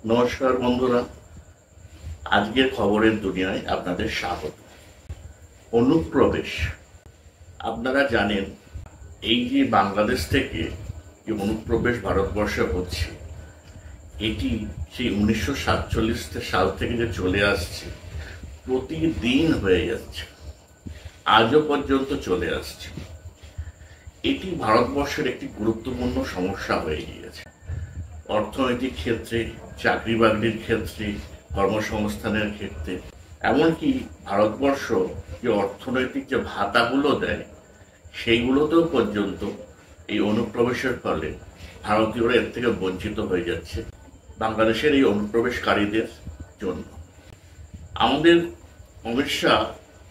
নমস্কার বন্ধুরা, আজকের খবরের দুনিয়ায় আপনাদের স্বাগত। অনুপ্রবেশ, আপনারা জানেন এই যে বাংলাদেশ থেকে যে অনুপ্রবেশ ভারতবর্ষে হচ্ছে, এটি সেই 1947 সাল থেকে যে চলে আসছে, প্রতিদিন হয়ে যাচ্ছে, আজও পর্যন্ত চলে আসছে। এটি ভারতবর্ষের একটি গুরুত্বপূর্ণ সমস্যা হয়ে গিয়েছে। অর্থনৈতিক ক্ষেত্রে, চাকরি বাকরির ক্ষেত্রে, কর্মসংস্থানের ক্ষেত্রে, এমনকি ভারতবর্ষ যে অর্থনৈতিক যে ভাতাগুলো দেয় সেইগুলোতেও পর্যন্ত এই অনুপ্রবেশের ফলে ভারতীয়রা এর থেকে বঞ্চিত হয়ে যাচ্ছে বাংলাদেশের এই অনুপ্রবেশকারীদের জন্য। আমাদের অমিত শাহ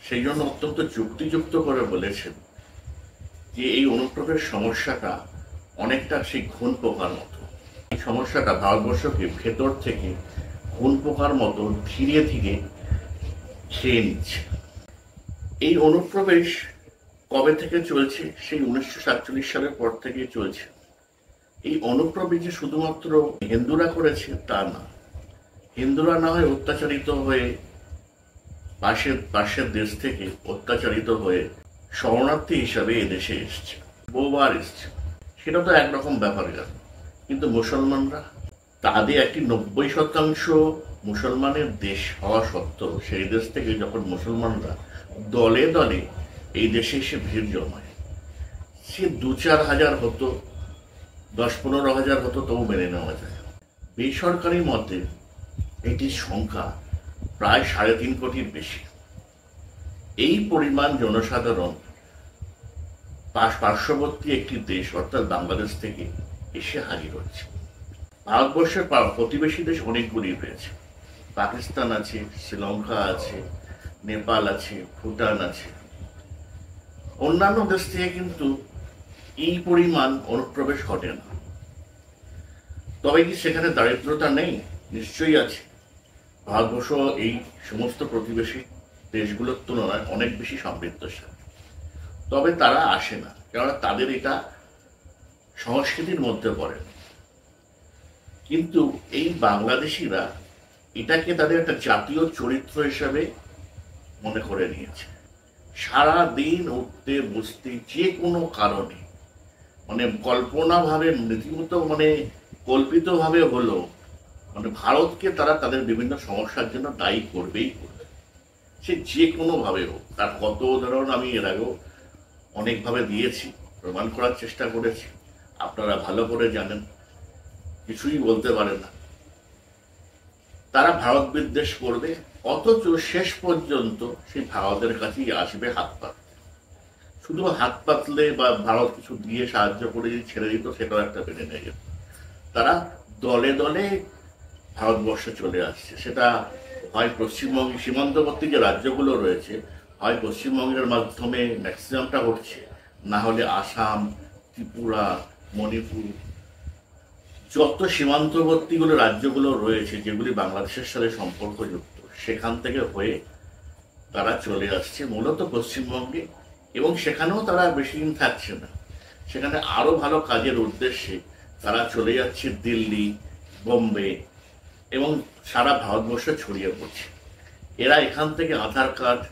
সেই জন্য অত্যন্ত যুক্তিযুক্ত করে বলেছেন যে এই অনুপ্রবেশ সমস্যাটা অনেকটা সেই ঘুণ পোকার মতো। এই সমস্যাটা ভারতবর্ষকে ভেতর থেকে ঘুণ পোকার মতো ধীরে ধীরে খেয়ে নিচ্ছে। এই অনুপ্রবেশ কবে থেকে চলছে? সেই 1947 সালের পর থেকে চলছে। এই অনুপ্রবেশ যে শুধুমাত্র হিন্দুরা করেছে তা না। হিন্দুরা না হয় অত্যাচারিত হয়ে পাশের দেশ থেকে অত্যাচারিত হয়ে শরণার্থী হিসাবে এদেশে এসছে, বহুবার এসছে, সেটা তো একরকম ব্যাপার গেল। কিন্তু মুসলমানরা, তাদের একটি 90% মুসলমানের দেশ হওয়া সত্ত্বেও সেই দেশ থেকে যখন মুসলমানরা দলে দলে এই দেশে এসে ভিড় জমায়, সে 2-4 হাজার হতো, 10-15 হাজার হতো, তবু মেনে নেওয়া যায়। বেসরকারি মতে এটির সংখ্যা প্রায় 3.5 কোটির বেশি। এই পরিমাণ জনসাধারণ পার্শ্ববর্তী একটি দেশ অর্থাৎ বাংলাদেশ থেকে এসে হাজির হচ্ছে। ভারতবর্ষের প্রতিবেশী দেশ অনেকগুলি রয়েছে। পাকিস্তান আছে, শ্রীলঙ্কা আছে, নেপাল আছে, ভুটান আছে। অন্যান্য দেশ থেকে কিন্তু এই পরিমাণ অনুপ্রবেশ ঘটে না। তবে কি সেখানে দারিদ্রতা নেই? নিশ্চয়ই আছে। ভারতবর্ষ এই সমস্ত প্রতিবেশী দেশগুলোর তুলনায় অনেক বেশি সমৃদ্ধশালী। তবে তারা আসে না, কেননা তাদের এটা সংস্কৃতির মধ্যে পড়ে না। কিন্তু এই বাংলাদেশিরা এটাকে তাদের একটা জাতীয় চরিত্র হিসেবে মনে করে নিয়েছে। সারা দিন উঠতে বসতে যে কোনো কারণে, কল্পনাভাবে, রীতিমতো কল্পিতভাবে হলো, ভারতকে তারা তাদের বিভিন্ন সমস্যার জন্য দায়ী করবেই করবে, সে যে কোনো ভাবে হোক। তার কত উদাহরণ আমি এর আগেও অনেকভাবে দিয়েছি, প্রমাণ করার চেষ্টা করেছি, আপনারা ভালো করে জানেন। কিছুই বলতে পারে না, তারা ভারত বিদ্বেষ করবে, অথচ শেষ পর্যন্ত সেই ভারতের কাছেই আসবে হাত পাততে। শুধু হাত পাতলে বা ভারত কিছু দিয়ে সাহায্য করে যদি ছেড়ে দিত, সেটাও একটা মেনে নিয়ে যেত। তারা দলে দলে ভারতবর্ষে চলে আসছে। সেটা হয় পশ্চিমবঙ্গের সীমান্তবর্তী যে রাজ্যগুলো রয়েছে, হয় পশ্চিমবঙ্গের মাধ্যমে ম্যাক্সিমামটা ঘটছে, না হলে আসাম, ত্রিপুরা, মণিপুর, যত সীমান্তবর্তীগুলো রাজ্যগুলো রয়েছে যেগুলি বাংলাদেশের সাথে সম্পর্কযুক্ত, সেখান থেকে হয়ে তারা চলে আসছে মূলত পশ্চিমবঙ্গে। এবং সেখানেও তারা বেশি দিন থাকছে না, সেখানে আরো ভালো কাজের উদ্দেশ্যে তারা চলে যাচ্ছে দিল্লি, বোম্বে এবং সারা ভারতবর্ষে ছড়িয়ে পড়ছে। এরা এখান থেকে আধার কার্ড,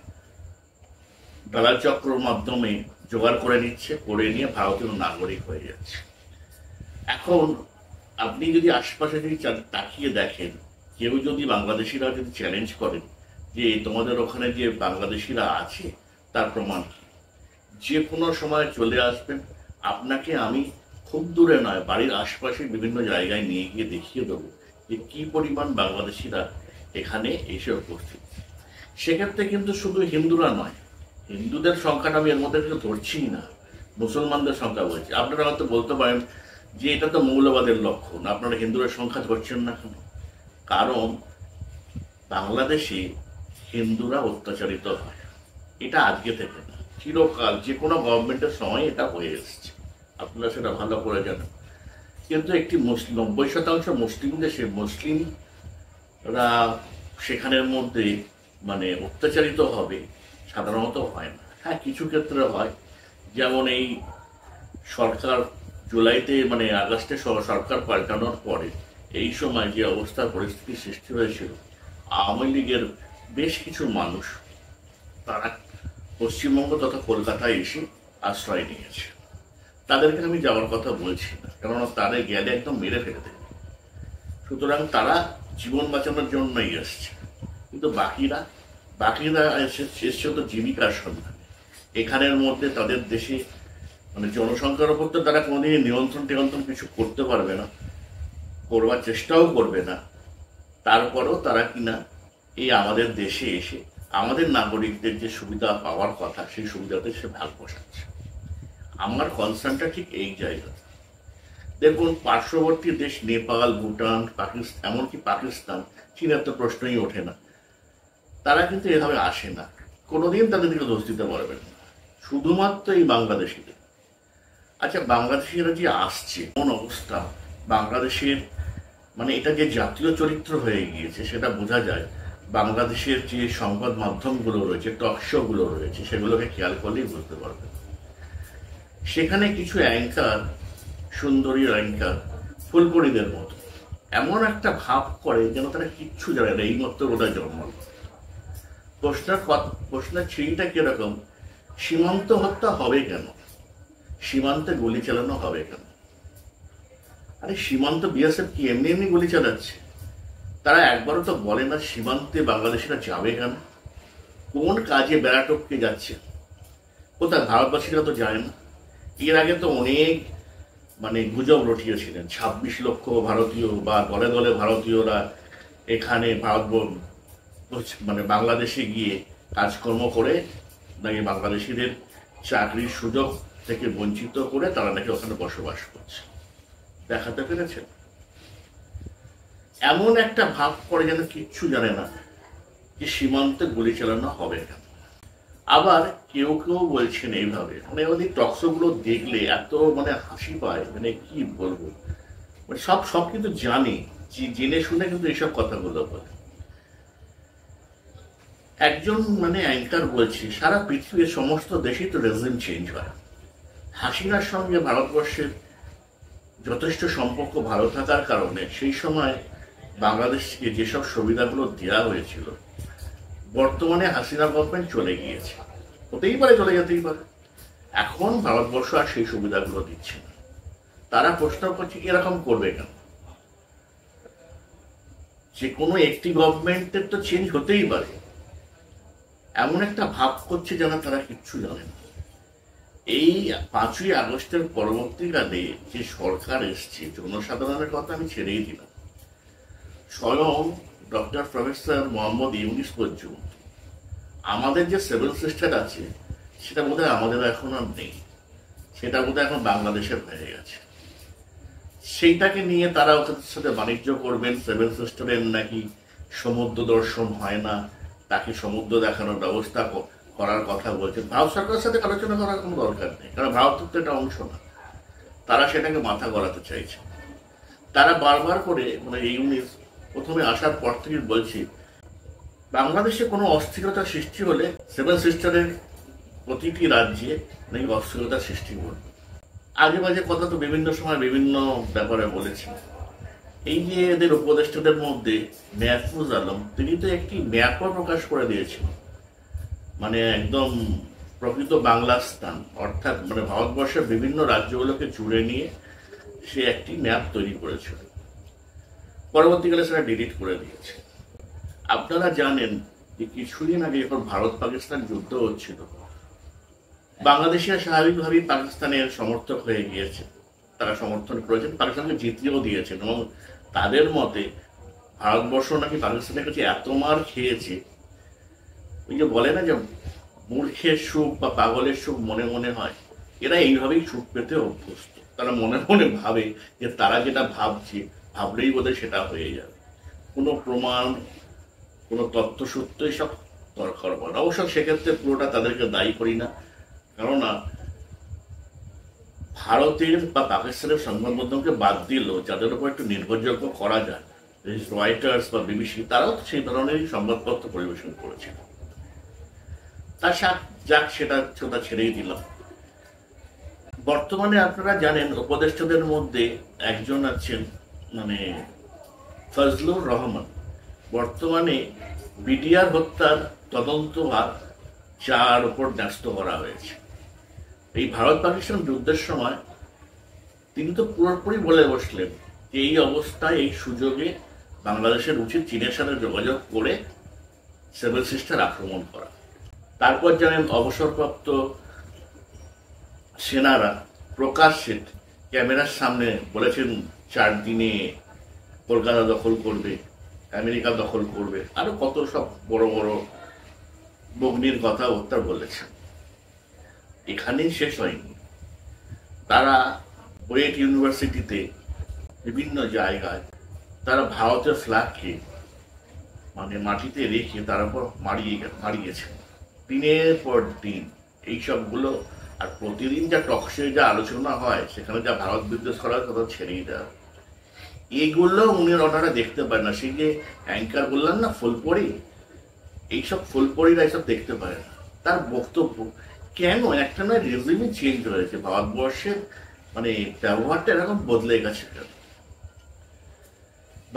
দালাল চক্রের মাধ্যমে জোগাড় করে নিচ্ছে, করে নিয়ে ভারতীয় নাগরিক হয়ে যাচ্ছে। এখন আপনি যদি আশপাশে যদি তাকিয়ে দেখেন, কেউ যদি বাংলাদেশিরা যদি চ্যালেঞ্জ করেন যে তোমাদের ওখানে যে বাংলাদেশিরা আছে তার প্রমাণ কি, যে কোনো সময় চলে আসবেন, আপনাকে আমি খুব দূরে নয়, বাড়ির আশপাশে বিভিন্ন জায়গায় নিয়ে গিয়ে দেখিয়ে দেবো যে কি পরিমাণ বাংলাদেশিরা এখানে এসে উপস্থিত। সেক্ষেত্রে কিন্তু শুধু হিন্দুরা নয়, হিন্দুদের সংখ্যাটা আমি এর মধ্যে ধরছিই না, মুসলমানদের সংখ্যা বলছি। আপনারা হয়তো বলতে পারেন যে এটা তো মৌলবাদের লক্ষণ, আপনারা হিন্দুদের সংখ্যা ধরছেন না কেন? কারণ বাংলাদেশে হিন্দুরা অত্যাচারিত হয়, এটা আজকে থেকে না, চিরকাল যে কোনো গভর্নমেন্টের সময় এটা হয়ে এসছে, আপনারা সেটা ভালো করে জানেন। কিন্তু একটি 90% মুসলিম দেশে মুসলিমরা সেখানের মধ্যে অত্যাচারিত হবে সাধারণত হয় না। হ্যাঁ, কিছু ক্ষেত্রে হয়, যেমন এই সরকার জুলাইতে আগস্টে সরকার পাল্টানোর পরে এই সময় যে অবস্থার পরিস্থিতি সৃষ্টি হয়েছিল, আওয়ামী লীগের বেশ কিছু মানুষ তারা পশ্চিমবঙ্গ তথা কলকাতায় এসে আশ্রয় নিয়েছে। তাদেরকে আমি যাওয়ার কথা বলছি না, কেননা তাদের গেলে একদম মেরে ফেলে দেবে। সুতরাং তারা জীবন বাঁচানোর জন্যই এসছে। কিন্তু বাকিরা এসছে তো জীবিকার সন্ধানে। এখানের মধ্যে তাদের দেশে মানে জনসংখ্যার উপর তো তারা কোনোদিন নিয়ন্ত্রণ কিছু করতে পারবে না, করবার চেষ্টাও করবে না। তারপরেও তারা কিনা এই আমাদের দেশে এসে আমাদের নাগরিকদের যে সুবিধা পাওয়ার কথা সেই সুবিধাতে সে ভাগ বসাচ্ছে। আমার কনসার্নটা ঠিক এই জায়গাতে। দেখুন, পার্শ্ববর্তী দেশ নেপাল, ভুটান, পাকিস্তান, এমনকি পাকিস্তান, চীনের তো প্রশ্নই ওঠে না, তারা কিন্তু এভাবে আসে না, কোনোদিন তাদের দিকে দোষ দিতে পারবেন না। শুধুমাত্র এই বাংলাদেশিদের। আচ্ছা, বাংলাদেশিরা যে আসছে, কোন অবস্থা বাংলাদেশের, মানে এটা যে জাতীয় চরিত্র হয়ে গিয়েছে সেটা বোঝা যায় বাংলাদেশের যে সংবাদ মাধ্যমগুলো রয়েছে, টক শোগুলো রয়েছে, সেগুলোকে খেয়াল করলেই বুঝতে পারবেন। সেখানে কিছু অ্যাঙ্কার, সুন্দরী অ্যাঙ্কার, ফুলপরিদের মতো এমন একটা ভাব করে যেন তারা কিচ্ছু জানে না, এইমাত্র বোধহয় জন্মাল। প্রশ্নের ছিঁড়িটা কিরকম, সীমান্ত হত্যা হবে কেন, সীমান্তে গুলি চালানো হবে কেন? আরে সীমান্ত বিএসএফ কি এমনি এমনি গুলি চালাচ্ছে? তারা একবারও তো বলে না সীমান্তে বাংলাদেশিরা যাবে কেন, কোন কাজে বেড়া টপকে যাচ্ছে, কোথায় ভারতবাসীরা তো যায় না। এর আগে তো অনেক মানে গুজব রটিয়েছিলেন 26 লক্ষ ভারতীয় বা দলে দলে ভারতীয়রা এখানে মানে বাংলাদেশে গিয়ে কাজকর্ম করে নাকি বাংলাদেশিদের চাকরির সুযোগ থেকে বঞ্চিত করে তারা নাকি ওখানে বসবাস করছে। দেখাতে পেরেছেন? এমন একটা ভাব করে যেন কিচ্ছু জানে না যে সীমান্তে গুলি চালানো হবে কেন। আবার কেউ বলছেন এইভাবে, মানে ওদের টকশোগুলো দেখলে এত মানে হাসি পায়, মানে কি বলবো, মানে সব কিন্তু জানে, জেনে শুনে কিন্তু এইসব কথাগুলো বলে। একজন মানে অ্যাঙ্কার বলছে সারা পৃথিবীর সমস্ত দেশেই তো রেজিম চেঞ্জ হয়, হাসিনার সঙ্গে ভারতবর্ষের যথেষ্ট সম্পর্ক ভালো থাকার কারণে সেই সময় বাংলাদেশকে যেসব সুবিধাগুলো দেওয়া হয়েছিল, বর্তমানে হাসিনা গভর্নমেন্ট চলে গিয়েছে, হতেই পারে, চলে যেতেই পারে, এখন ভারতবর্ষ আর সেই সুবিধাগুলো দিচ্ছে না। তারা প্রশ্ন করছে এরকম করবে কেন? যে কোনো একটি গভর্নমেন্টের তো চেঞ্জ হতেই পারে, এমন একটা ভাব করছে যেন তারা কিচ্ছু জানে না। এই 5ই আগস্টের পরবর্তীকালে যে সরকার এসছে, জনসাধারণের কথা আমি ছেড়েই দিলাম, স্বয়ং ডক্টর প্রফেসর মোহাম্মদ ইউনূস পর্যন্ত আমাদের যে 7 সিস্টার আছে সেটা বোধহয় আমাদের এখন আর নেই, সেটা বোধহয় এখন বাংলাদেশের হয়ে গেছে। সেইটাকে নিয়ে তারা ওদের সাথে বাণিজ্য করবেন। 7 সিস্টারের নাকি সমুদ্র দর্শন হয় না, তাকে সমুদ্র দেখানোর ব্যবস্থা করার কথা বলছে। ভারত সরকারের সাথে আলোচনা করার কোনো দরকার নেই, কারণ ভারতের তো এটা অংশ না। তারা সেটাকে মাথা গলাতে চাইছে। তারা বারবার করে মানে ইউনিস প্রথমে আসার পর থেকে বলছি বাংলাদেশে কোনো অস্থিরতা সৃষ্টি হলে 7 সিস্টারের প্রতিটি রাজ্যে নাকি অস্থিরতা সৃষ্টি করবে। আগে বাজে কথা তো বিভিন্ন সময় বিভিন্ন ব্যাপারে বলেছি। এই যে এদের উপদেষ্টাদের মধ্যে মেহফুজ আলম, তিনি তো একটি ম্যাপও প্রকাশ করে দিয়েছেন, মানে একদম প্রকৃত বাংলাস্তান, অর্থাৎ মানে ভারতবর্ষের বিভিন্ন রাজ্যগুলোকে জুড়ে নিয়ে সে একটি ম্যাপ তৈরি করেছিল। পরবর্তীকালে সেটা ডিলিট করে দিয়েছে। আপনারা জানেন যে কিছুদিন আগে যখন ভারত পাকিস্তান যুদ্ধ হচ্ছিল, বাংলাদেশিরা স্বাভাবিকভাবেই পাকিস্তানের সমর্থক হয়ে গিয়েছে, তারা সমর্থন করেছেন, পাকিস্তানকে জিতিয়েও দিয়েছেন। এবং তাদের মতে ভারতবর্ষ নাকি পাকিস্তানের কাছে এত মার খেয়েছে, ওই যে বলে না যে মূর্খের সুখ বা পাগলের সুখ মনে মনে হয়, এরা এইভাবেই সুখ পেতে অভ্যস্ত। তারা মনে মনে ভাবে যে তারা যেটা ভাবছে, ভাবলেই বোধহয় সেটা হয়ে যাবে, কোনো প্রমাণ, কোনো তথ্যসূত্র এসব দরকার পড়ে না। অবশ্য সেক্ষেত্রে পুরোটা তাদেরকে দায়ী করি না, কেননা ভারতের বা পাকিস্তানের সংবাদ মাধ্যমকে বাদ দিলেও যাদের উপর একটু নির্ভরযোগ্য করা যায়, রয়টার্স বা বিবিসি, তারাও সেই ধরনেরই সংবাদপত্র পরিবেশন করেছিল। তার যাক, সেটা ছেড়েই দিলাম। বর্তমানে আপনারা জানেন উপদেষ্টাদের মধ্যে একজন আছেন মানে ফজলুর রহমান বর্তমানে বিডিআর হত্যার তদন্তভার যার উপর ন্যস্ত করা হয়েছে। এই ভারত পাকিস্তান যুদ্ধের সময় তিনি তো পুরোপুরি বলে বসলেন যে এই অবস্থায় এই সুযোগে বাংলাদেশের উচিত চীনের সাথে যোগাযোগ করে সেভেন সিস্টার আক্রমণ করা। তারপর জানেন অবসরপ্রাপ্ত সেনারা প্রকাশ্যে ক্যামেরার সামনে বলেছেন 4 দিনে কলকাতা দখল করবে, আমেরিকা দখল করবে, আরো কত সব বড় বড় বগ্নির কথা ওটা বলেছেন। এখানেই শেষ হয়নি, তারা বুয়েট ইউনিভার্সিটিতে বিভিন্ন জায়গায় তারা ভারতের ফ্ল্যাগকে মাটিতে রেখে তার উপর মারিয়েছেন দিনের পর দিন এইসবগুলো। আর প্রতিদিন যা টকশে যা আলোচনা হয় সেখানে যা ভারত বিদ্বেষ করার কথা ছেড়েই দেয়, এইগুলো ওনারা দেখতে পায় না। সেই যে অ্যাঙ্কার বললাম না ফুলপরি, এইসব ফুলপরিরা এইসব দেখতে পায় না। তার বক্তব্য কেন একটা নয় রেজিমই চেঞ্জ হয়েছে, ভারতবর্ষের ব্যবহারটা এরকম বদলে গেছে কেন।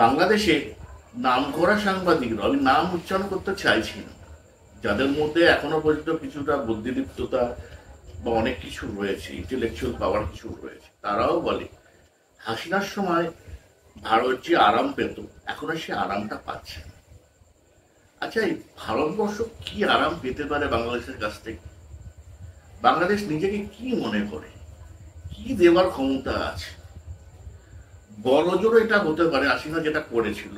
বাংলাদেশে নাম করা সাংবাদিকরা, আমি নাম উচ্চারণ করতে চাইছি না, যাদের মধ্যে এখনো পর্যন্ত কিছুটা বুদ্ধিদীপ্ততা বা অনেক কিছু রয়েছে, ইন্টেলেকচুয়াল পাওয়ার কিছু রয়েছে, তারাও বলে হাসিনার সময় ভারত যে আরাম পেত এখন আর সে আরামটা পাচ্ছে না। আচ্ছা, এই ভারতবর্ষ কি আরাম পেতে পারে বাংলাদেশের কাছ থেকে? বাংলাদেশ নিজেকে কি মনে করে, কি দেওয়ার ক্ষমতা আছে? বড় জোর এটা হতে পারে হাসিনা যেটা করেছিল,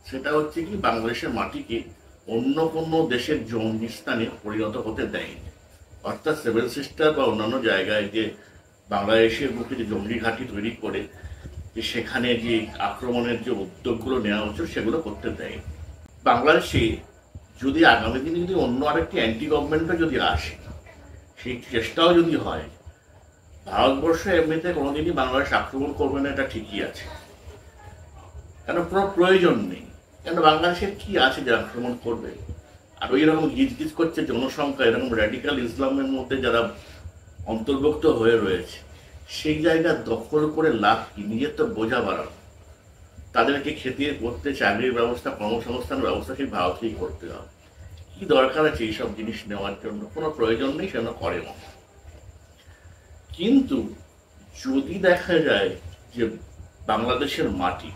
সেটা হচ্ছে কি বাংলাদেশের মাটিকে অন্য কোনো দেশের জঙ্গিস্তানে পরিণত হতে দেয়নি। অর্থাৎ সেভেন সিস্টার বা অন্যান্য জায়গায় যে বাংলাদেশের বুকে যে জঙ্গি ঘাঁটি তৈরি করে যে সেখানে যে আক্রমণের যে উদ্যোগগুলো নেওয়া হচ্ছে সেগুলো করতে দেয়। বাংলাদেশে যদি আগামী দিনে যদি অন্য আরেকটি অ্যান্টি গভর্নমেন্টও যদি আসে, সেই চেষ্টাও যদি হয়, ভারতবর্ষ এমনিতে কোনোদিনই বাংলাদেশ আক্রমণ করবে না, এটা ঠিকই আছে। কেন কোনো প্রয়োজন নেই, কেন বাংলাদেশের কি আছে যে আক্রমণ করবে? আর ওই রকম গিজগিজ করছে জনসংখ্যা, এরকম র্যাডিক্যাল ইসলামের মধ্যে যারা অন্তর্ভুক্ত হয়ে রয়েছে, সেই জায়গা দখল করে লাভ কি? নিজের তো বোঝা বাড়ানো, তাদেরকে খেতে করতে চাকরির ব্যবস্থা, কর্মসংস্থানের ব্যবস্থা সেই ভারতকেই করতে হবে। কি দরকার আছে এইসব জিনিস নেওয়ার জন্য? কোনো প্রয়োজন নেই, সেজন্য করে না। কিন্তু যদি দেখা যায় যে বাংলাদেশের মাটি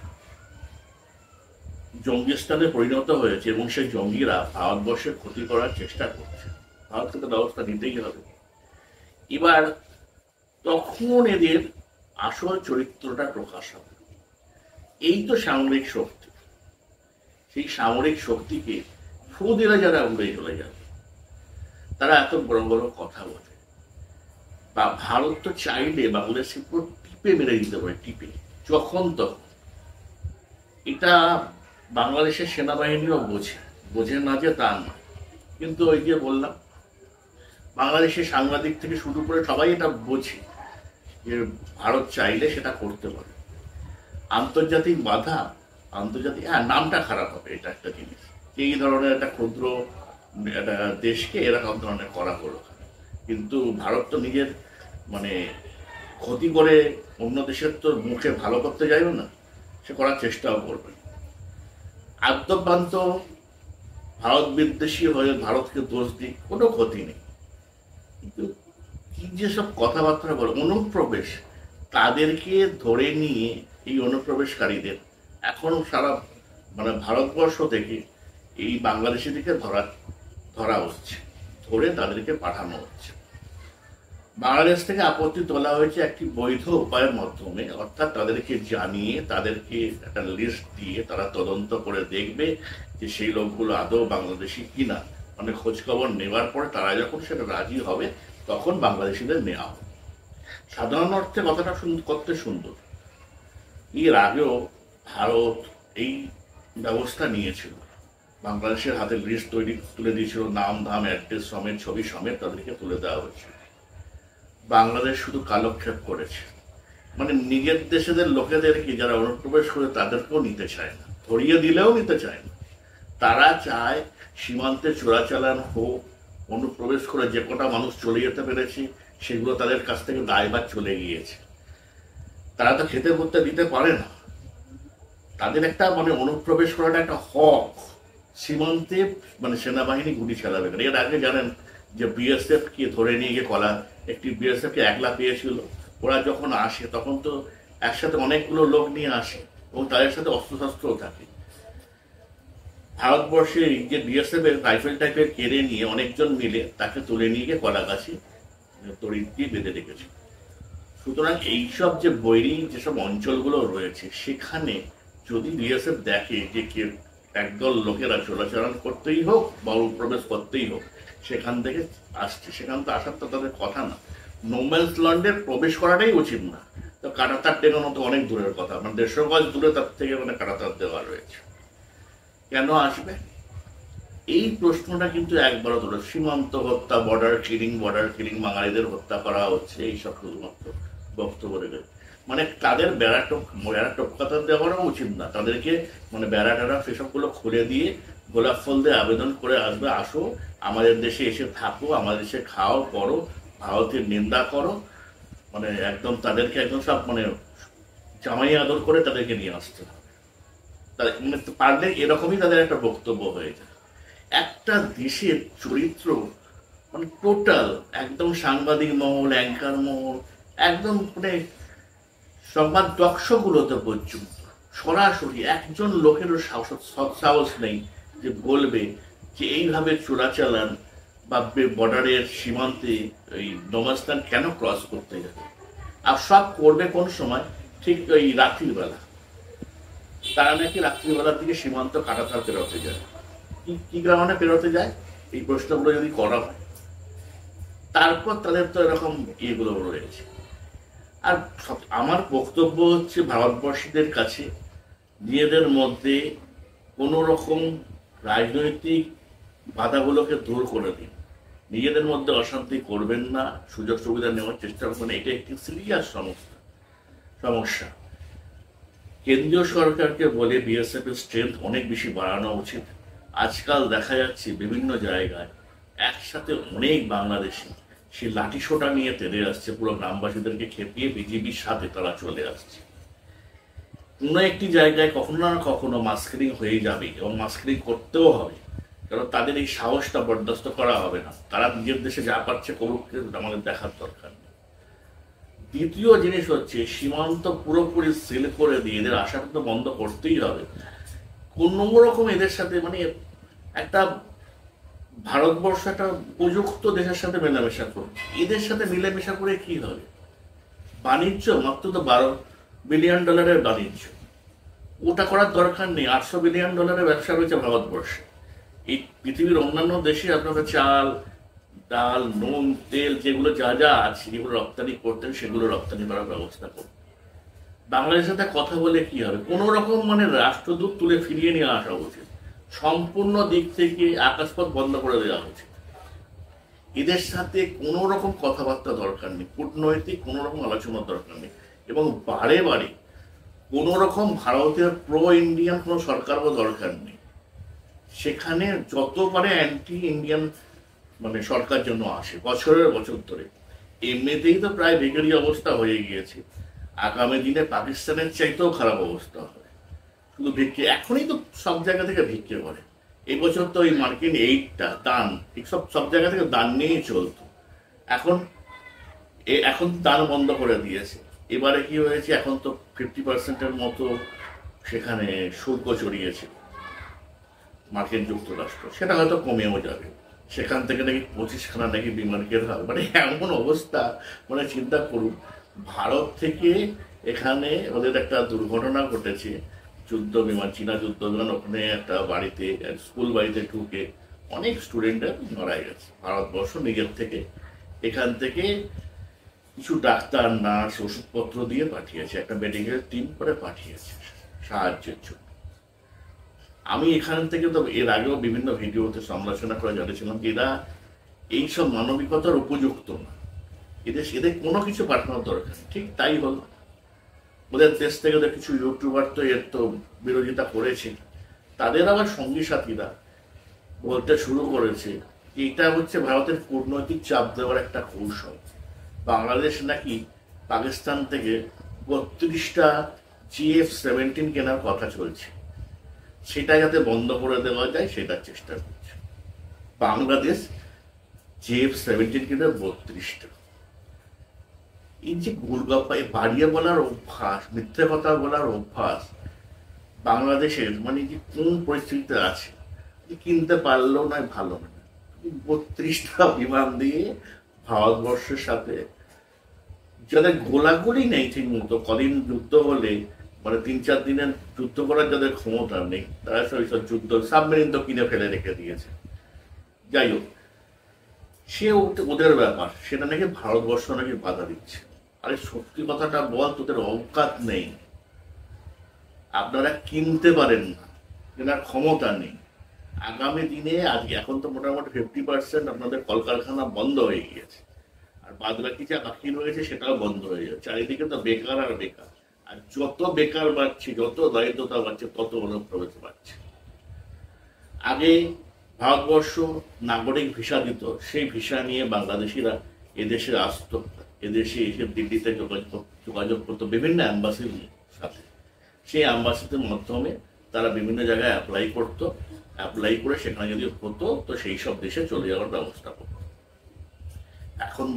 জঙ্গিস্তানে পরিণত হয়েছে এবং সেই জঙ্গিরা ভারতবর্ষের ক্ষতি করার চেষ্টা করছে, ভারতকে তো ব্যবস্থা নিতেই হবে। এবার তখন এদের আসল চরিত্রটা প্রকাশ হবে। এই তো সামরিক শক্তি, সেই সামরিক শক্তিকে ফু দিলে যারা উড়ে চলে যাবে, তারা এত বড় বড় কথা বলে। বা ভারত তো চাইলে বাংলাদেশকে পুরো টিপে মেরে দিতে পারে, টিপে, যখন তখন। এটা বাংলাদেশের সেনাবাহিনীও বোঝে না যে তা নয়, কিন্তু ওই যে বললাম বাংলাদেশের সাংবাদিক থেকে শুরু করে সবাই এটা বোঝে যে ভারত চাইলে সেটা করতে পারে। আন্তর্জাতিক বাধা, নামটা খারাপ হবে, এটা একটা জিনিস। এই ধরনের একটা ক্ষুদ্র একটা দেশকে এরকম ধরনের করা হলো, কিন্তু ভারত তো নিজের ক্ষতি করে অন্য দেশের তো মুখে ভালো করতে যাইবে না, সে করার চেষ্টাও করবে। আদ্যপান্ত ভারত বিদ্বেষী হয়ে ভারতকে দোষ দিই, কোনো ক্ষতি নেই। কিন্তু কি যেসব কথাবার্তা বলে, অনুপ্রবেশ, তাদেরকে ধরে নিয়ে এই অনুপ্রবেশকারীদের এখন সারা ভারতবর্ষ থেকে এই বাংলাদেশের দিকে ধরা হচ্ছে, ধরে তাদেরকে পাঠানো হচ্ছে। বাংলাদেশ থেকে আপত্তি তোলা হয়েছে একটি বৈধ উপায়ের মাধ্যমে, অর্থাৎ তাদেরকে জানিয়ে, তাদেরকে একটা লিস্ট দিয়ে তারা তদন্ত করে দেখবে যে সেই লোকগুলো আদৌ বাংলাদেশি কিনা। খোঁজ খবর নেওয়ার পরে তারা যখন সেটা রাজি হবে তখন বাংলাদেশিদের নেওয়া হবে। সাধারণ অর্থে কথাটা করতে সুন্দর। এর আগেও ভারত এই ব্যবস্থা নিয়েছিল, বাংলাদেশের হাতে লিস্ট তুলে দিয়েছিল, নাম ধাম অ্যাড্রেস সমেত, ছবি সমেত তাদেরকে তুলে দেওয়া হয়েছিল। বাংলাদেশ শুধু কালক্ষেপ করেছে, নিজের দেশেদের লোকেদেরকে যারা অনুপ্রবেশ করে তাদেরকেও নিতে চায় না, ধরিয়ে দিলেও নিতে চায় না। তারা চায় সীমান্তে চোরাচালান হোক, অনুপ্রবেশ করে যে কটা মানুষ চলে যেতে পেরেছে সেগুলো তাদের কাছ থেকে দায়ভার চলে গিয়েছে। তারা তো খেতে করতে দিতে পারে না, তাদের একটা মানে অনুপ্রবেশ করাটা একটা হক, সীমান্তে মানে সেনাবাহিনী গুলি চালাবে না। এর আগে জানেন যে বিএসএফ কে ধরে নিয়ে গিয়ে একটি বিএসএফ কে একলা পেয়েছিল। ওরা যখন আসে তখন তো একসাথে অনেকগুলো লোক নিয়ে আসে এবং তাদের সাথে অস্ত্রশস্ত্রও থাকে। ভারতবর্ষে যে বিএসএফ এর রাইফেল টাইপের কেড়ে নিয়ে অনেকজন মিলে তাকে তুলে নিয়ে গিয়ে কলাগাছি তড়ি দিয়ে বেঁধে রেখেছে। সুতরাং এইসব যে বৈরী যেসব অঞ্চলগুলো রয়েছে সেখানে যদি বিএসএফ দেখে যে একদল লোকেরা চোরাচালান করতেই হোক বা প্রবেশ করতেই হোক সেখান থেকে আসছে, সেখান থেকে আসার তো তাদের কথা না। নোম্যান্স ল্যান্ডে প্রবেশ করাটাই উচিত না, তো কাঁটাতার টেকানো তো অনেক দূরের কথা, মানে 150 গজ দূরে তার থেকে মানে কাঁটাতার দেওয়া রয়েছে। কেন আসবে এই প্রশ্নটা কিন্তু একবারও তোলে। সীমান্ত হত্যা, বর্ডার কিলিং, বাঙালিদের হত্যা করা হচ্ছে, এইসব শুধুমাত্র বক্তব্য রেখে মানে তাদের বেড়া টপকাতা দেওয়ারও উচিত না। তাদেরকে মানে বেড়া টেড়া সেসবগুলো খুলে দিয়ে গোলাপ ফুল দিয়ে আবেদন করে আসবে, আসো আমাদের দেশে এসে থাকো, আমাদের দেশে খাও পড়ো, ভারতের নিন্দা করো, মানে একদম তাদেরকে একদম সব মানে জামাই আদর করে তাদেরকে নিয়ে আসতে হবে। তাদের মানে পারলে এরকমই তাদের একটা বক্তব্য হয়ে যায়। একটা দেশের চরিত্র মানে টোটাল একদম সাংবাদিক মহল, অ্যাঙ্কার মহল, একদম মানে সংবাদ দর্শকগুলোতে পর্যন্ত সরাসরি একজন লোকেরও সাহস নেই যে বলবে যে এইভাবে চোরাচালান বা বর্ডারের সীমান্তে ওই নমস্থান কেন ক্রস করতে যাবে। আর সব করবে কোন সময়, ঠিক ওই রাত্রিবেলা। তারা নাকি রাত্রিবেলার দিকে সীমান্ত কাঁটাতার পেরোতে যায়। কি কারণে পেরোতে যায় এই প্রশ্নগুলো যদি করা হয়, তারপর তাদের তো এরকম ইয়েগুলো রয়েছে। আর আমার বক্তব্য হচ্ছে ভারতবর্ষীদের কাছে নিজেদের মধ্যে কোনো রকম রাজনৈতিক বাধাগুলোকে দূর করে দিন, নিজেদের মধ্যে অশান্তি করবেন না, সুযোগ সুবিধা নেওয়ার চেষ্টা করবেন। এটা একটি সিরিয়াস সমস্যা। কেন্দ্রীয় সরকারকে বলে বিএসএফ এর স্ট্রেংথ অনেক বেশি বাড়ানো উচিত। আজকাল দেখা যাচ্ছে বিভিন্ন জায়গায় একসাথে অনেক বাংলাদেশি সে লাঠি সোটা নিয়ে তেড়ে আসছে, পুরো গ্রামবাসীদেরকে খেপিয়ে বিজেপির সাথে তারা চলে আসছে। কোনো একটি জায়গায় কখনো না কখনো মাস্কারিং হয়ে যাবে এবং মাস্কারিং করতেও হবে, কারণ তাদের এই সাহসটা বরদাস্ত করা হবে না। তারা নিজের দেশে যা পারছে করুক, আমাদের দেখার দরকার নেই। দ্বিতীয় জিনিস হচ্ছে সীমান্ত পুরোপুরি সিল করে দিয়ে এদের আশাটা তো বন্ধ করতেই হবে। কোনো রকম এদের সাথে মানে একটা ভারতবর্ষ একটা উপযুক্ত দেশের সাথে মেলামেশা করবে, এদের সাথে মিলেমিশা করে কি হবে? বাণিজ্য মাত্র তো $12 বিলিয়ন বাণিজ্য, ওটা করার দরকার নেই। $800 বিলিয়ন ব্যবসা রয়েছে ভারতবর্ষে। এই পৃথিবীর অন্যান্য দেশে আপনারা চাল, ডাল, নুন, তেল যেগুলো যা যা আছে যেগুলো রপ্তানি করতেন সেগুলো রপ্তানি করার ব্যবস্থা করতেন। বাংলাদেশের সাথে কথা বলে কি হবে? কোনো রকম মানে রাষ্ট্রদূত তুলে ফিরিয়ে নিয়ে আসা উচিত, সম্পূর্ণ দিক থেকে আকাশপথ বন্ধ করে দেওয়া উচিত। এদের সাথে কোনো রকম কথাবার্তা দরকার নেই, কূটনৈতিক কোনো রকম আলোচনার দরকার নেই। এবং বারে বারে কোনো রকম ভারতের প্রো ইন্ডিয়ান কোনো সরকারও দরকার নেই। সেখানে যত পারে অ্যান্টি ইন্ডিয়ান মানে সরকার জন্য আসে বছরের বছর ধরে। এমনিতেই তো প্রায় বেকারি অবস্থা হয়ে গিয়েছে, আগামী দিনে পাকিস্তানের চাইতেও খারাপ অবস্থা হবে। শুধু ভিক্ষে, এখনই তো সব জায়গা থেকে ভিক্ষে করে। এই বছর তো ওই মার্কিন এইডটা দান সব জায়গা থেকে দান নিয়েই চলতো, এখন দান বন্ধ করে দিয়েছে। এবারে কি হয়েছে, এখন তো 50% মতো সেখানে শুল্ক চড়িয়েছে মার্কিন যুক্তরাষ্ট্র, সেটা হয়তো কমেও যাবে। সেখান থেকে নাকি 25খানা নাকি বিমান কেনা হবে। মানে এমন অবস্থা, মানে চিন্তা করুন, ভারত থেকে এখানে ওদের একটা দুর্ঘটনা ঘটেছে, যুদ্ধ বিমান, চীনা যুদ্ধ বিমান ওখানে একটা বাড়িতে, স্কুল বাড়িতে ঢুকে অনেক স্টুডেন্টরা মারা গেছে। ভারতবর্ষ নিজের থেকে এখান থেকে কিছু ডাক্তার, নার্স, ওষুধপত্র দিয়ে পাঠিয়েছে, একটা মেডিকেল টিম করে পাঠিয়েছে সাহায্যের জন্য। আমি এখান থেকে তো এর আগেও বিভিন্ন ভিডিওতে সমালোচনা করে জানিয়েছিলাম যে এরা এইসব মানবিকতার উপযুক্ত না, এদের কোনো কিছু পাঠানোর দরকার। ঠিক তাই হলো, ওদের দেশ থেকে ওদের কিছু ইউটিউবার তো এর তো বিরোধিতা করেছে, তাদের আবার সঙ্গী সাথীরা বলতে শুরু করেছে এটা হচ্ছে ভারতের কূটনৈতিক চাপ দেওয়ার একটা কৌশল। বাংলাদেশ নাকি পাকিস্তান থেকে 32টা GF-17 কেনার কথা চলছে, সেটা যাতে বন্ধ করে দেওয়া যায় সেটার চেষ্টা করছে। বাংলাদেশ GF-17 কিনে 32টা। এই যে গোলগাপ্পা, বাড়িয়ে বলার অভ্যাস, মিথ্যে কথা বলার অভ্যাস বাংলাদেশের, মানে যে কোন পরিস্থিতিতে আছে, কিনতে পারলেও নয় ভালো না। 32টা বিমান দিয়ে ভারতবর্ষের সাথে যাদের গোলাগুলি নেই ঠিক মতো, কদিন যুদ্ধ হলে মানে 3-4 দিনের যুদ্ধ করার যাদের ক্ষমতা নেই, তারা সব যুদ্ধ সাবমেরিন তো কিনে ফেলে রেখে দিয়েছে। যাই হোক, সে ওদের ব্যাপার, সেটা নাকি ভারতবর্ষ নাকি বাধা দিচ্ছে। আরে সত্যি কথাটা বল, তোদের অবকাত নেই, আপনারা কিনতে পারেন না, কেনার ক্ষমতা নেই। আগামী দিনে আজকে এখন তো মোটামুটি 50% আপনাদের কলকারখানা বন্ধ হয়ে গিয়েছে, আর বাদ বাকি যা বাকি রয়েছে সেটাও বন্ধ হয়ে যাচ্ছে। চারিদিকে তো বেকার আর বেকার, আর যত বেকার বাড়ছে, যত দারিদ্রতা বাড়ছে, তত অনুপ্রবেশ বাড়ছে। আগে ভারতবর্ষ নাগরিক ভিসা দিত, সেই ভিসা নিয়ে বাংলাদেশিরা এদেশে আসতো, এদেশে এসে দিল্লিতে যোগাযোগ করতো বিভিন্ন অ্যাম্বাসির সাথে। সেই অ্যাম্বাসিদের মাধ্যমে তারা বিভিন্ন জায়গায় অ্যাপ্লাই করতো, অ্যাপ্লাই করে সেখানে যদি হতো তো সেই সব দেশে চলে যাওয়ার ব্যবস্থা করতো। এখন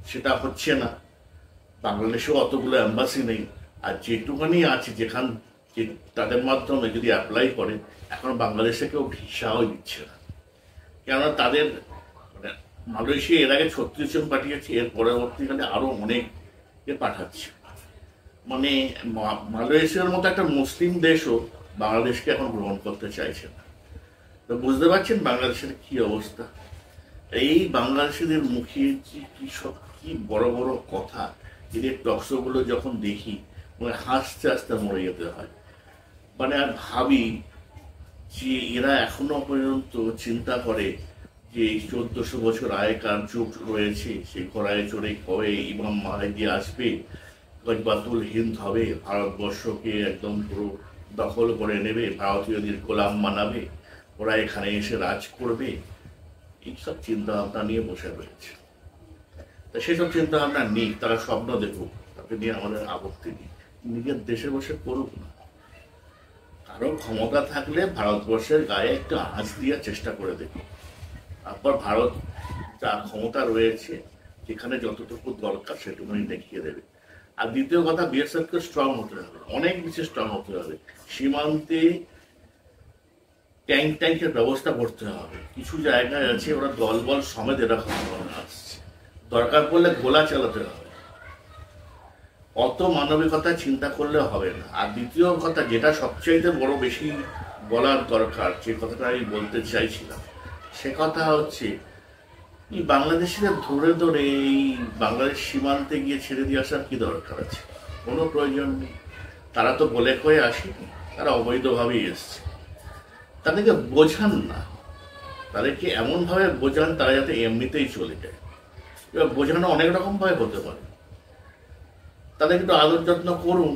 সেটা হচ্ছে না, বাংলাদেশেও অতগুলো অ্যাম্বাসি নেই, আর যেটুখানি আছে যেখান যে তাদের মাধ্যমে যদি অ্যাপ্লাই করে, এখন বাংলাদেশে কেউ ভিসাও দিচ্ছে না। কেননা তাদের মানে মালয়েশিয়া এর আগে 36 জন পাঠিয়েছে, এর পরবর্তীকালে আরো অনেককে পাঠাচ্ছে। মানে মালয়েশিয়ার মতো একটা মুসলিম দেশও বাংলাদেশকে এখন গ্রহণ করতে চাইছে না। তো বুঝতে পারছেন বাংলাদেশের কি অবস্থা। এই বাংলাদেশিদের মুখে যে কি সব কি বড় বড় কথা, এদের টকশোগুলো যখন দেখি মানে হাসতে হাসতে মরে যেতে হয়। মানে আর ভাবি যে এরা এখনো পর্যন্ত চিন্তা করে যে 1400 বছর আগেকার যুগ রয়েছে, সেই ঘোড়ায় চড়ে কবে ইমাম মাহাদি আসবে, গজবাতুল হিন্দ হবে, ভারতবর্ষকে একদম পুরো দখল করে নেবে, ভারতীয়দের গোলাম বানাবে, ওরা এখানে এসে রাজ করবে, এইসব চিন্তা ভাবনা নিয়ে বসে রয়েছে। তা সেসব চিন্তা ভাবনা নেই, তারা স্বপ্ন দেখুক, তাকে নিয়ে আমাদের আপত্তি নেই, নিজের দেশে বসে করুক না। কারো ক্ষমতা থাকলে ভারতবর্ষের গায়ে একটু আঁচ দেওয়ার চেষ্টা করে দেখুক, তারপর ভারত যা ক্ষমতা রয়েছে যেখানে যতটুকু দরকার সেটুকুনি দেখিয়ে দেবে। আর দ্বিতীয় কথা, বিএসএফকে স্ট্রং হতে হবে, অনেক বেশি স্ট্রং হতে হবে। সীমান্তে ট্যাঙ্কের ব্যবস্থা করতে হবে। কিছু জায়গায় আছে ওরা দলবল সমেত এরকম আসছে, দরকার পড়লে গোলা চালাতে হবে। অত মানবিকতা চিন্তা করলে হবে না। আর দ্বিতীয় কথা, যেটা সবচাইতে বড় বেশি বলার দরকার, যে কথাটা আমি বলতে চাইছিলাম, সে কথা হচ্ছে এই বাংলাদেশিদের ধরে ধরে এই বাংলাদেশ সীমান্তে গিয়ে ছেড়ে দিয়ে আসার কি দরকার আছে? কোনো প্রয়োজন নেই। তারা তো বলে কয়ে আসেনি, তারা অবৈধভাবেই এসছে। তাদেরকে বোঝান না, তাদেরকে এমনভাবে বোঝান তারা যাতে এমনিতেই চলে যায়। এবার বোঝানো অনেক রকমভাবে হতে পারে, তাদের একটু আদর যত্ন করুন।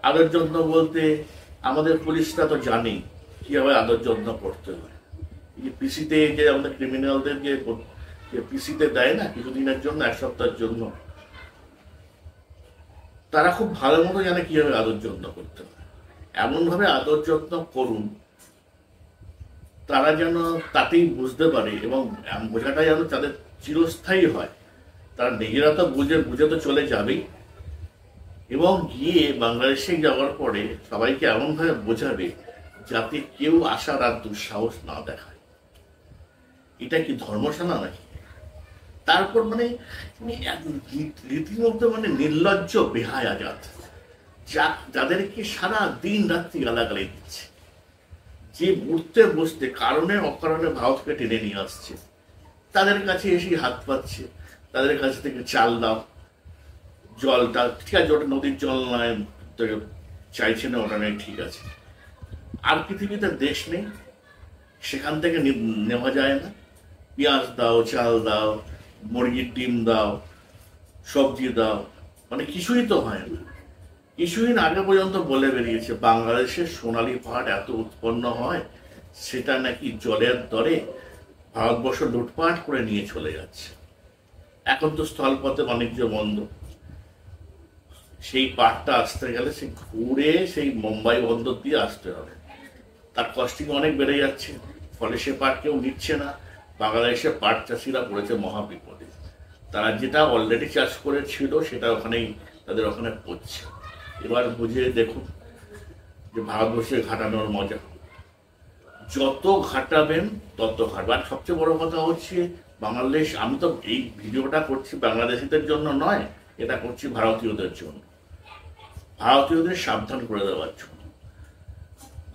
আদর যত্ন বলতে আমাদের পুলিশরা তো জানেই কিভাবে আদর যত্ন করতে হয়। এই পিসিতে যে আমাদের ক্রিমিনালদের যে পিসিতে দেয় না কিছুদিনের জন্য, 1 সপ্তাহের জন্য, তারা খুব ভালো মতো জানে কিভাবে আদর যত্ন করতে হয়। এমনভাবে আদর যত্ন করুন তারা যেন তাতেই বুঝতে পারে, এবং বোঝাটা যেন তাদের চিরস্থায়ী হয়। তারা নিজেরা তো বুঝে তো চলে যাবেই, এবং গিয়ে বাংলাদেশে যাওয়ার পরে সবাইকে এমনভাবে বোঝাবে যাতে কেউ আসার আর দুঃসাহস না দেখায়। এটা কি ধর্মশালা নাকি? তারপর মানে রীতিমতো মানে নির্লজ্জ বেহায়া জাত, যাদেরকে সারা দিন রাত্রি গালাগালি দিচ্ছে, যে উঠতে বসতে কারণে অকারণে ভারতকে টেনে নিয়ে আসছে, তাদের কাছে এসে হাত পাচ্ছে, তাদের কাছ থেকে চাল দাও, জলটা ঠিক আছে, ওটা নদীর জল নয়, চাইছে না, ওটা নেই, ঠিক আছে। আর পৃথিবীতে দেশ নেই সেখান থেকে নেওয়া যায় না? পেঁয়াজ দাও, চাল দাও, মুরগির ডিম দাও, সবজি দাও, মানে কিছুই তো হয় না। কিছুদিন আগে পর্যন্ত বলে বেরিয়েছে বাংলাদেশের সোনালী পাহাড় এত উৎপন্ন হয়, সেটা নাকি জলের দরে ভারতবর্ষ লুটপাট করে নিয়ে চলে যাচ্ছে। এখন তো স্থলপথে বাণিজ্য বন্ধ, সেই পার্টটা আসতে গেলে সে ঘুরে সেই মুম্বাই বন্দর দিয়ে আসতে হবে, তার কস্টিং অনেক বেড়ে যাচ্ছে, ফলে সে পাট কেউ নিচ্ছে না। বাংলাদেশে পাট চাষিরা পড়েছে মহাবিপদে, তারা যেটা অলরেডি চাষ করেছিল সেটা ওখানেই তাদের ওখানে পড়ছে। এবার বুঝে দেখুন যে ভারতবর্ষে ঘাটানোর মজা, যত ঘাটাবেন তত ঘাটবেন। আর সবচেয়ে বড় কথা হচ্ছে বাংলাদেশ, আমি তো এই ভিডিওটা করছি বাংলাদেশিদের জন্য নয়, এটা করছি ভারতীয়দের জন্য, ভারতীয়দের সাবধান করে দেওয়ার জন্য।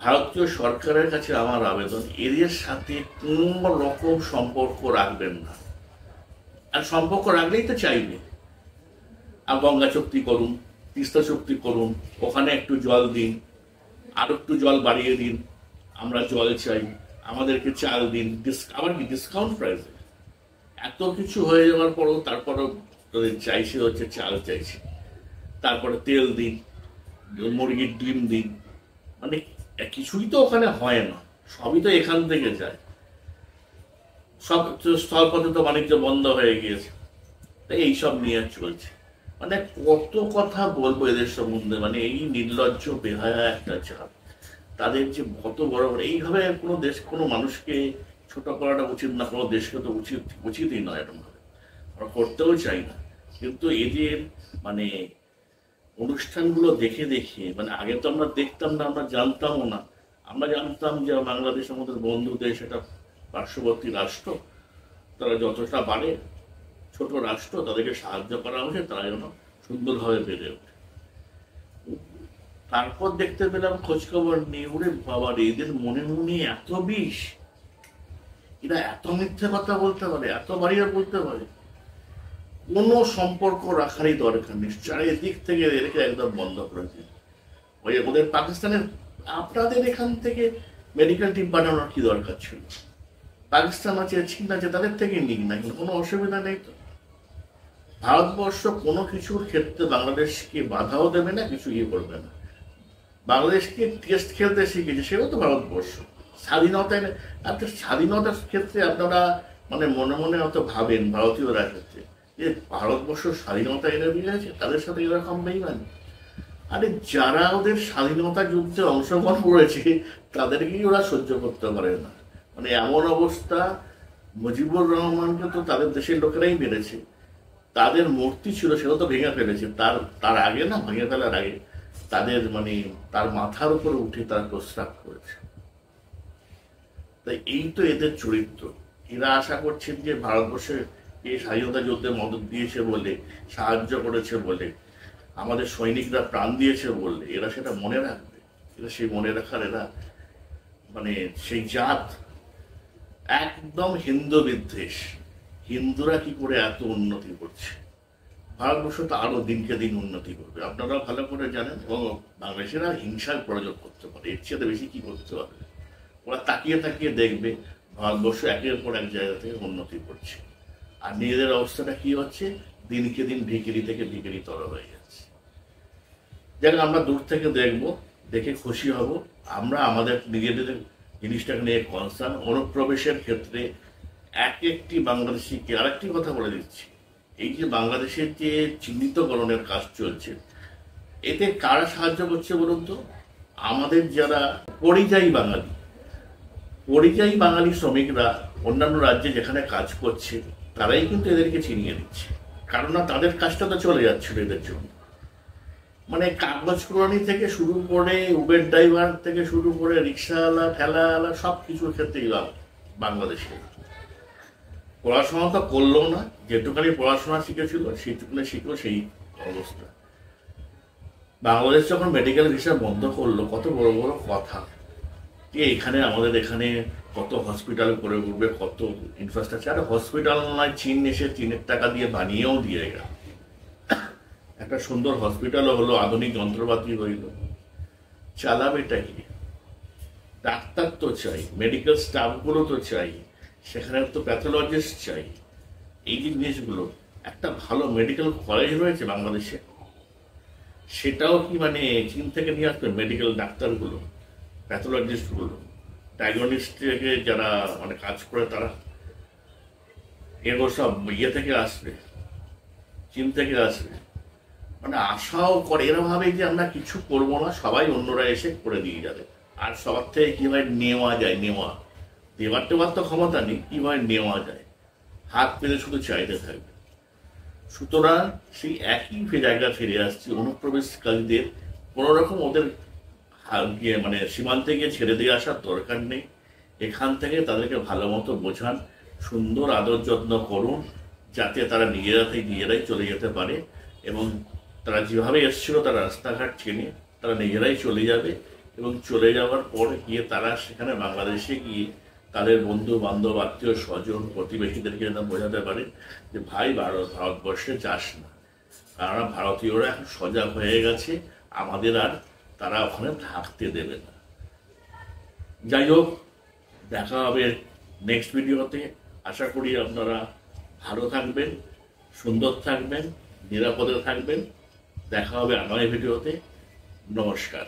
ভারতীয় সরকারের কাছে আমার আবেদন, এদের সাথে কোন রকম সম্পর্ক রাখবেন না। আর সম্পর্ক রাখলেই তো চাইবে আর গঙ্গা চুক্তি করুন, তিস্তা চুক্তি করুন, ওখানে একটু জল দিন, আর একটু জল বাড়িয়ে দিন, আমরা জল চাই, আমাদেরকে চাল দিন, আবার কি ডিসকাউন্ট প্রাইসে। এত কিছু হয়ে যাওয়ার পরও তারপরও চাইছে হচ্ছে চাল চাইছে, তারপরে তেল দিন, মুরগির ডিম দিন, মানে কিছুই তো ওখানে হয় না, সবই তো এখান থেকে যায়। সব স্থলপথে তো বাণিজ্য বন্ধ হয়ে গিয়েছে, তাই এইসব নিয়ে চলছে। মানে কত কথা বলবো এদের সম্বন্ধে, মানে এই নির্লজ্জ বেহায়া একটা চাপ, তাদের যে কত বড় বড়, এইভাবে কোনো দেশ কোনো মানুষকে ছোট করাটা উচিত না, কোনো দেশকে তো উচিতই নয় এরকম ভাবে, আমরা করতেও চাই না। কিন্তু এদের মানে অনুষ্ঠানগুলো দেখে দেখে, মানে আগে তো আমরা দেখতাম না, আমরা জানতামও না। আমরা জানতাম যে বাংলাদেশ আমাদের বন্ধু দেশ, এটা পার্শ্ববর্তী রাষ্ট্র, তারা যতটা পারে ছোট রাষ্ট্র, তাদেরকে সাহায্য করা হচ্ছে, তারা যেন সুন্দরভাবে বেড়ে ওঠে। তারপর দেখতে পেলাম খোঁজখবর নিয়ে, ওরে বাবা, এদের মনে মনে এত বিষ, এরা এত মিথ্যে কথা বলতে পারে, এত বাড়িয়ে বলতে পারে, কোনো সম্পর্ক রাখারই দরকার নেই, চারিদিক থেকে এদেরকে একদম বন্ধ করে দিন। ওই ওদের পাকিস্তানের, আপনাদের এখান থেকে মেডিকেল টিম পাঠানোর কি দরকার ছিল? পাকিস্তান আছে, চীন আছে, তাদের থেকে নিক না, কোনো অসুবিধা নেই তো। ভারতবর্ষ কোনো কিছুর ক্ষেত্রে বাংলাদেশকে বাধাও দেবে না, কিছু ইয়ে করবে না। বাংলাদেশকে টেস্ট খেলতে শিখেছে, সেও তো ভারতবর্ষ। স্বাধীনতায়, একটা স্বাধীনতার ক্ষেত্রে আপনারা মানে মনে মনে অত ভাবেন ভারতীয়রা ক্ষেত্রে যে ভারতবর্ষ স্বাধীনতা এনে দিয়েছে, তাদের সাথে এরকম বেইমানি। আরে যারা ওদের স্বাধীনতা যুদ্ধে অংশগ্রহণ করেছে তাদেরকেই ওরা সহ্য করতে পারে না। মানে এমন অবস্থা, মুজিবুর রহমানকে তো তাদের দেশের লোকেরাই মেরেছে, তাদের মূর্তি ছিল সেটা তো ভেঙে ফেলেছে, তার আগে না, ভেঙে ফেলার আগে তাদের মানে তার মাথার উপরে উঠে তার প্রস্রাব করেছে। তাই এই তো এদের চরিত্র। এরা আশা করছেন যে ভারতবর্ষে এই স্বাধীনতা যুদ্ধে মদত দিয়েছে বলে, সাহায্য করেছে বলে, আমাদের সৈনিকরা প্রাণ দিয়েছে বললে এরা সেটা মনে রাখবে। এরা সেই মনে রাখার, এরা মানে সেই জাত একদম হিন্দু বিদ্বেষ। হিন্দুরা কি করে এত উন্নতি করছে, ভারতবর্ষ তো আরো দিনকে দিন উন্নতি করবে, আপনারা ভালো করে জানেন। এবং বাংলাদেশেরা হিংসার প্রয়োগ করতে পারে, এর চেয়ে বেশি কি করতে পারবে? ওরা তাকিয়ে তাকিয়ে দেখবে ভারতবর্ষ একের পর এক জায়গা থেকে উন্নতি করছে, আর নিজেদের অবস্থাটা কি হচ্ছে, দিনকে দিন ভিখিরি থেকে ভিখিরিতর হয়ে যাচ্ছে। যেন আমরা দূর থেকে দেখবো, দেখে খুশি হব, আমরা আমাদের নিজেদের জিনিসটাকে নিয়ে কনসার্ন। অনুপ্রবেশের ক্ষেত্রে এক একটি বাংলাদেশিকে, আরেকটি কথা বলে দিচ্ছি, এই যে বাংলাদেশের যে চিহ্নিতকরণের কাজ চলছে, এতে কারা সাহায্য করছে বলুন তো? আমাদের যারা পরিযায়ী বাঙালি শ্রমিকরা অন্যান্য রাজ্যে যেখানে কাজ করছে, তারাই কিন্তু এদেরকে চিনিয়ে দিচ্ছে। কারণ না, তাদের কাজটা তো চলে যাচ্ছিল এদের জন্য। মানে কাগজ কুড়ানি থেকে শুরু করে, উবের ড্রাইভার থেকে শুরু করে, রিক্সাওয়ালা, ঠেলাওয়ালা, সব কিছুর ক্ষেত্রেই বাংলাদেশে পড়াশোনা তো করলো না, যেটুখানি পড়াশোনা শিখেছিল সেইটুকুনি শিখলো, সেই অবস্থা। বাংলাদেশ যখন মেডিকেল ভিসা বন্ধ করলো, কত বড় বড় কথা, এখানে আমাদের এখানে কত হসপিটাল করে উঠবে, কত ইনফ্রাস্ট্রাকচার। হসপিটাল নয়, চীন এসে চীনের টাকা দিয়ে বানিয়েও দিয়ে গেল, একটা সুন্দর হসপিটালও হলো, আধুনিক যন্ত্রপাতি হইল, চালাবেটা কি? ডাক্তার তো চাই, মেডিকেল স্টাফগুলো তো চাই, সেখানে তো প্যাথোলজিস্ট চাই। এই যে জিনিসগুলো, একটা ভালো মেডিকেল কলেজ রয়েছে বাংলাদেশে, সেটাও কি মানে চীন থেকে নিয়ে আসবে? মেডিকেল ডাক্তারগুলো, প্যাথোলজিস্টগুলো, ডায়াগনস্ট থেকে যারা মানে কাজ করে, তারা এগুলো সব ইয়ে থেকে আসবে, চীন থেকে আসবে। মানে আশাও করে, এরা ভাবে যে আমরা কিছু করবো না, সবাই অন্যরা এসে করে দিয়ে যাবে। আর সবার থেকে কিভাবে নেওয়া যায়, দেওয়ার টেওয়ার তো ক্ষমতা নেই, কিভাবে নেওয়া যায়, হাত পেলে শুধু চাইতে থাকবে। সুতরাং সেই একই জায়গা ফিরে আসছি, অনুপ্রবেশকারীদের কোনো রকম ওদের গিয়ে মানে সীমান্তে গিয়ে ছেড়ে দিয়ে আসার দরকার নেই। এখান থেকে তাদেরকে ভালো মতো বোঝান, সুন্দর আদর যত্ন করুন, যাতে তারা নিজেরাই চলে যেতে পারে। এবং তারা যেভাবে এসেছিল তারা রাস্তাঘাট চেনে, তারা নিজেরাই চলে যাবে। এবং চলে যাওয়ার পর গিয়ে তারা সেখানে বাংলাদেশে গিয়ে তাদের বন্ধু বান্ধব, আত্মীয় স্বজন, প্রতিবেশীদেরকে যেন বোঝাতে পারে যে ভাই ভারতবর্ষে যাস না, কারণ ভারতীয়রা এখন সজাগ হয়ে গেছে, আমাদের আর তারা ওখানে থাকতে দেবে না। যাই হোক, দেখা হবে নেক্সট ভিডিওতে। আশা করি আপনারা ভালো থাকবেন, সুন্দর থাকবেন, নিরাপদে থাকবেন। দেখা হবে আগামী ভিডিওতে। নমস্কার।